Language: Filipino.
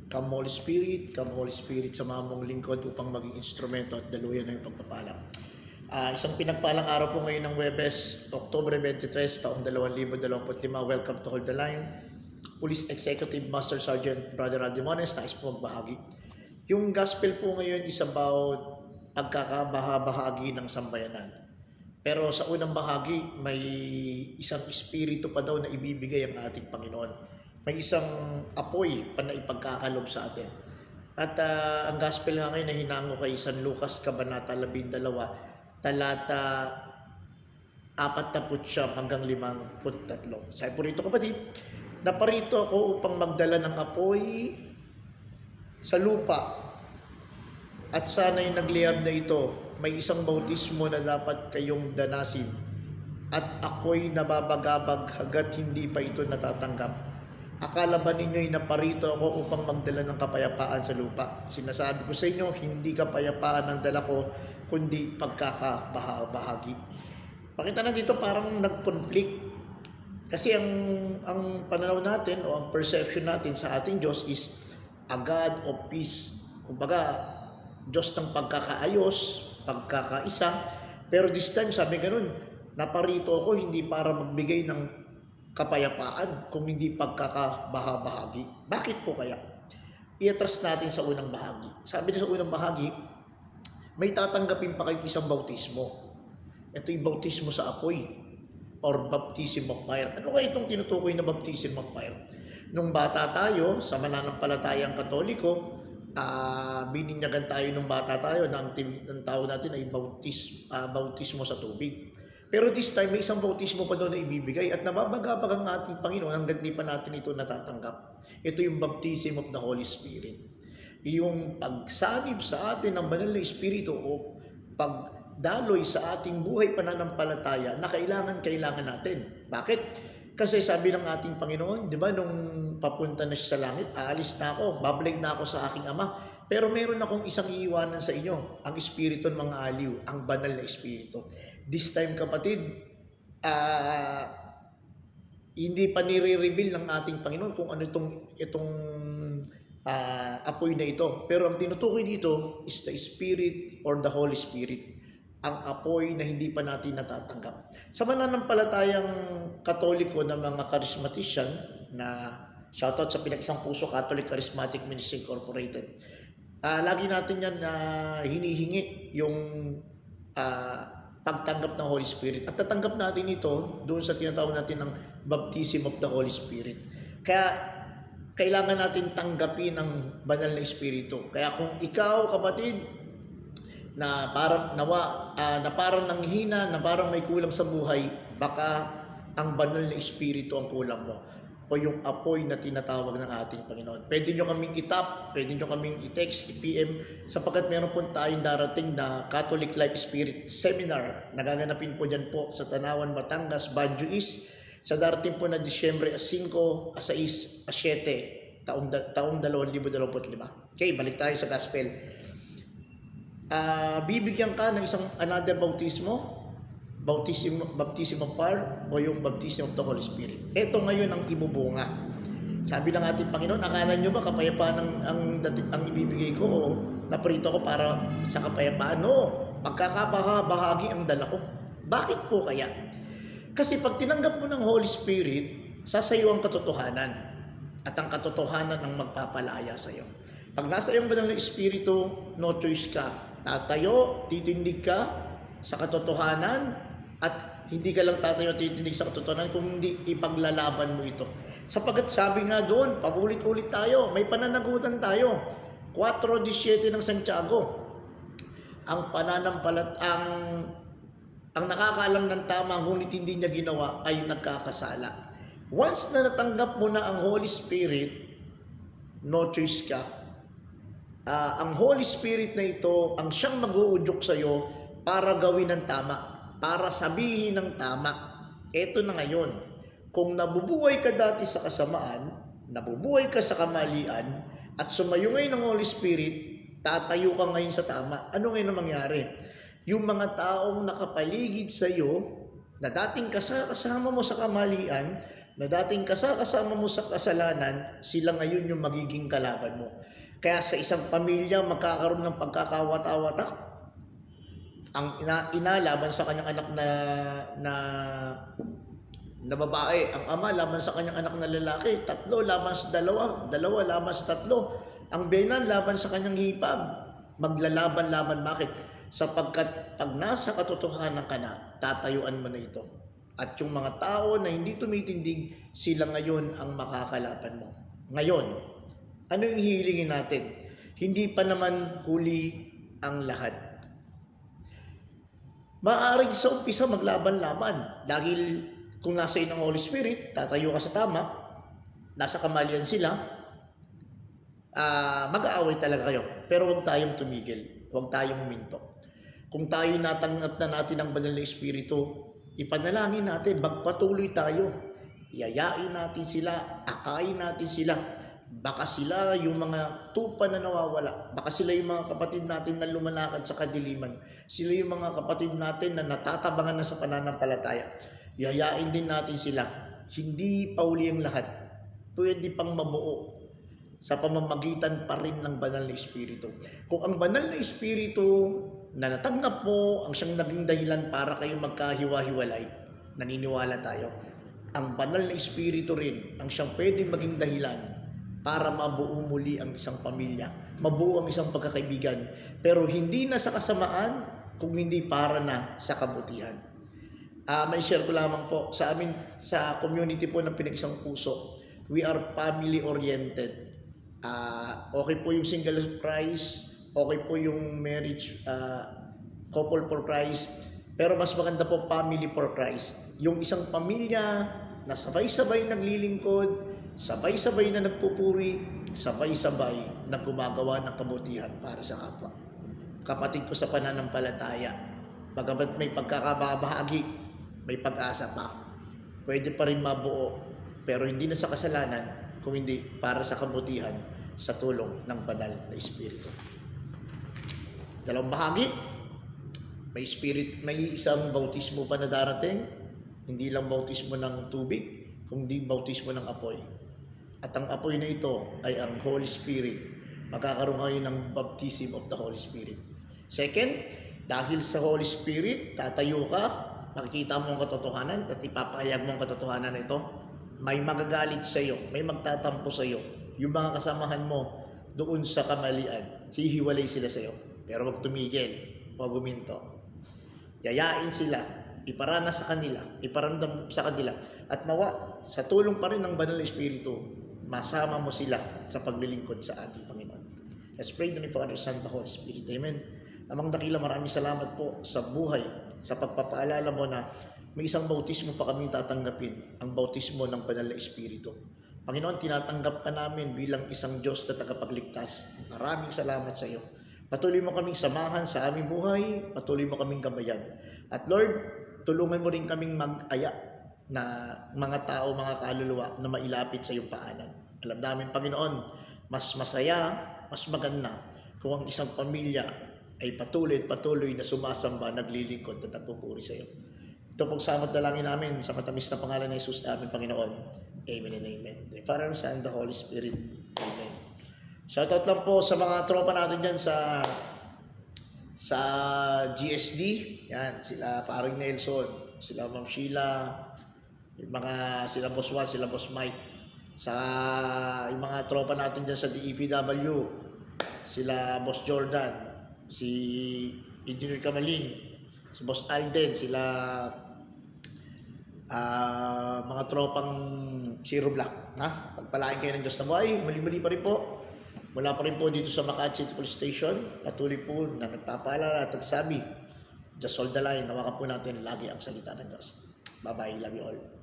Come Holy Spirit sa mga mong lingkod upang maging instrumento at daluyan ng pagpapala. Isang pinagpalang araw po ngayon ng Webes, Oktubre 23, taong 2025. Welcome to Hold the Line. Police Executive Master Sergeant Brother Aldimones, nais po magbahagi. Yung gospel po ngayon is about pagkakabahabahagi ng sambayanan. Pero sa unang bahagi, may isang espiritu pa daw na ibibigay ang ating Panginoon. May isang apoy pa na ipagkakalob sa atin. At ang gospel nga ngayon na hinango kay San Lucas, Kabanata 12, talata 49 hanggang 53. Sabi po rito, kapatid, naparito ako upang magdala ng apoy sa lupa. At sana'y nagliyab na ito, may isang bautismo na dapat kayong danasin. At ako'y nababagabag hanggat hindi pa ito natatanggap. Akala ba ninyo'y naparito ako upang magdala ng kapayapaan sa lupa? Sinasabi ko sa inyo, hindi kapayapaan ang dala ko, kundi pagkakabahagi. Pakita na dito parang nag-conflict. Kasi ang pananaw natin o ang perception natin sa ating Diyos is a God of peace. Kumbaga, Diyos ng pagkakaayos, pagkakaisa. Pero this time, sabi ganun, naparito ako hindi para magbigay ng kapayapaan kung hindi pagkakabahabahagi. Bakit po kaya? I-atras natin sa unang bahagi. Sabi niya sa unang bahagi, may tatanggapin pa kayong isang bautismo. Ito yung bautismo sa apoy or baptism of fire. Ano kaya itong tinutukoy na baptism of fire? Nung bata tayo, sa mananampalatayang Katoliko, bininyagan tayo nung bata tayo na ang tawag natin ay bautismo sa tubig. Pero this time, may isang bautismo pa doon na ibibigay at nababagabag ang ating Panginoon hanggang di pa natin ito natatanggap. Ito yung baptism of the Holy Spirit. Yung pagsanib sa atin ng banal na Espiritu o pagdaloy sa ating buhay pananampalataya na kailangan natin. Bakit? Kasi sabi ng ating Panginoon, di ba, nung papunta na siya sa langit, aalis na ako, babalik na ako sa aking Ama. Pero meron akong isang iiwanan sa inyo, ang Espiritu ng mga aliw, ang banal na Espiritu. This time, kapatid, hindi pa nire-reveal ng ating Panginoon kung ano itong apoy na ito. Pero ang tinutukoy dito is the Spirit or the Holy Spirit. Ang apoy na hindi pa natin natatanggap. Sa mananampalatayang Katoliko na mga charismatician na shoutout sa Pinag-Isang Puso Catholic Charismatic Ministry Incorporated. Lagi natin yan hinihingi yung pagtanggap ng Holy Spirit. At tatanggap natin ito doon sa tinatawag natin ng baptism of the Holy Spirit. Kaya kailangan natin tanggapin ang banal na Espiritu. Kaya kung ikaw, kapatid, na parang nanghina, na parang may kulang sa buhay, baka ang banal na Espiritu ang kulang mo o yung apoy na tinatawag ng ating Panginoon. Pwede nyo kaming itap, pwede nyo kaming i-text, i-PM, sapagkat meron po tayong darating na Catholic Life Spirit Seminar. Nagaganapin po dyan po sa Tanawan, Batangas, Baguio East, sa darating po na Disyembre 5, 6, 7, taong 2025. Okay, balik tayo sa gospel. Bibigyan ka ng isang another baptism of fire o yung baptism of the Holy Spirit. Ito ngayon ang ibubunga. Sabi ng ating Panginoon, akala nyo ba kapayapaan ang ibibigay ko o naparito ko para sa kapayapaan? No, pagkakabahabahagi ang dala ko. Bakit po kaya? Kasi pag tinanggap mo ng Holy Spirit, sasayo ang katotohanan at ang katotohanan ang magpapalaya sa iyo. Pag nasa iyong banal na Espiritu, no choice ka. Tatayo, titindig ka sa katotohanan at hindi ka lang tatayo titindig sa katotohanan kung hindi ipaglalaban mo ito. Sapagkat sabi nga doon, paulit-ulit tayo, may pananagutan tayo. 4:17 ng Santiago. Ang nakakaalam ng tama ngunit hindi niya ginawa ay nagkakasala. Once na natanggap mo na ang Holy Spirit, no choice ka. Ang Holy Spirit na ito ang siyang mag-uudyok sa iyo para gawin ng tama, para sabihin ng tama. Ito na ngayon, kung nabubuhay ka dati sa kasamaan, nabubuhay ka sa kamalian, at sumayo ngayon ng Holy Spirit, tatayo ka ngayon sa tama. Ano ngayon ang mangyari? Yung mga taong nakapaligid sa iyo, na dating kasama mo sa kamalian, na dating kasama mo sa kasalanan, sila ngayon yung magiging kalaban mo. Kaya sa isang pamilya, magkakaroon ng pagkakawata-watak. Ang ina laban sa kanyang anak na babae, ang ama laban sa kanyang anak na lalaki, tatlo laban sa dalawa, dalawa laban sa tatlo, ang biyenan laban sa kanyang hipag, maglalaban-laban. Bakit? Sapagkat pag nasa katotohanan ka na, tatayuan mo na ito. At yung mga tao na hindi tumitindig, sila ngayon ang makakalaban mo. Ngayon, ano yung hihilingin natin? Hindi pa naman huli ang lahat. Maaaring sa umpisa maglaban-laban dahil kung nasa inang Holy Spirit, tatayo ka sa tama, nasa kamalian sila, mag-aaway talaga kayo. Pero huwag tayong tumigil, huwag tayong huminto. Kung tayo natanggap na natin ang banal na Espiritu, ipanalangin natin, magpatuloy tayo. Yayain natin sila, akayin natin sila. Baka sila yung mga tupa na nawawala. Baka sila yung mga kapatid natin na lumalakad sa kadiliman. Sila yung mga kapatid natin na natatabangan na sa pananampalataya. Yayain din natin sila. Hindi pauli ang lahat. Pwede pang mabuo sa pamamagitan pa rin ng banal na Espiritu. Kung ang banal na Espiritu na natanggap mo ang siyang naging dahilan para kayo magkahiwa-hiwalay, naniniwala tayo, ang banal na Espiritu rin ang siyang pwedeng maging dahilan para mabuo muli ang isang pamilya, mabuo ang isang pagkakaibigan, pero hindi na sa kasamaan, kung hindi para na sa kabutihan. May share ko lamang po sa amin, sa community po ng Pinag-Isang Puso, we are family-oriented. Okay po yung single for Christ, okay po yung marriage, couple for Christ, pero mas maganda po family for Christ. Yung isang pamilya na sabay-sabay naglilingkod, sabay-sabay na nagpupuri, sabay-sabay na gumagawa ng kabutihan para sa kapwa. Kapatid ko sa pananampalataya, bagamat may pagkakabahagi, may pag-asa pa. Pwede pa rin mabuo, pero hindi na sa kasalanan, kung hindi para sa kabutihan sa tulong ng banal na Espiritu. Dalawang bahagi, may isang bautismo pa na darating, hindi lang bautismo ng tubig, kundi bautismo ng apoy. At ang apoy na ito ay ang Holy Spirit. Magkakaroon kayo ng baptism of the Holy Spirit. Second, dahil sa Holy Spirit, tatayo ka, makikita mo ang katotohanan at ipapahayag mo ang katotohanan na ito, may magagalit sa iyo, may magtatampo sa iyo. Yung mga kasamahan mo doon sa kamalian, hihiwalay sila sa iyo. Pero wag tumigil, wag guminto. Yayain sila, iparanas sa kanila, iparamdam sa kanila. At nawa, sa tulong pa rin ng Banal na Espiritu, masama mo sila sa paglilingkod sa ating Panginoon. Let's pray to the Father, Son, the Holy Spirit. Amen. Amang dakila, maraming salamat po sa buhay, sa pagpapaalala mo na may isang bautismo pa kami tatanggapin, ang bautismo ng Banal na Espiritu. Panginoon, tinatanggap ka namin bilang isang Diyos na tagapagligtas. Maraming salamat sa iyo. Patuloy mo kaming samahan sa aming buhay, patuloy mo kaming gabayan. At Lord, tulungan mo rin kaming mag-aya na mga tao, mga kaluluwa na mailapit sa iyong paanan. Alam namin, Panginoon, mas masaya, mas maganda kung ang isang pamilya ay patuloy na sumasamba, naglilingkod at nagpupuri sa iyo. Ito pong samot dalangin namin sa matamis na pangalan ng Jesus namin, Panginoon. Amen and amen. The Father, Son, the Holy Spirit. Amen. Shoutout lang po sa mga tropa natin dyan sa GSD. Yan, sila paring Nelson, sila Ma'am Sheila, yung mga sila Boss Juan, sila Boss Mike. Sa yung mga tropa natin dyan sa DEPW, sila Boss Jordan, si Engineer Kamaling, si Boss Alden, sila mga tropang Zero Black. Pagpalain kayo ng Diyos na buhay. Muli-muli pa rin po. Mula pa rin po dito sa Makati City Police Station. Patuloy po na nagpapaalala at nagsabi, just hold the line. Nawakan po natin lagi ang salita ng Diyos. Bye-bye. Love you all.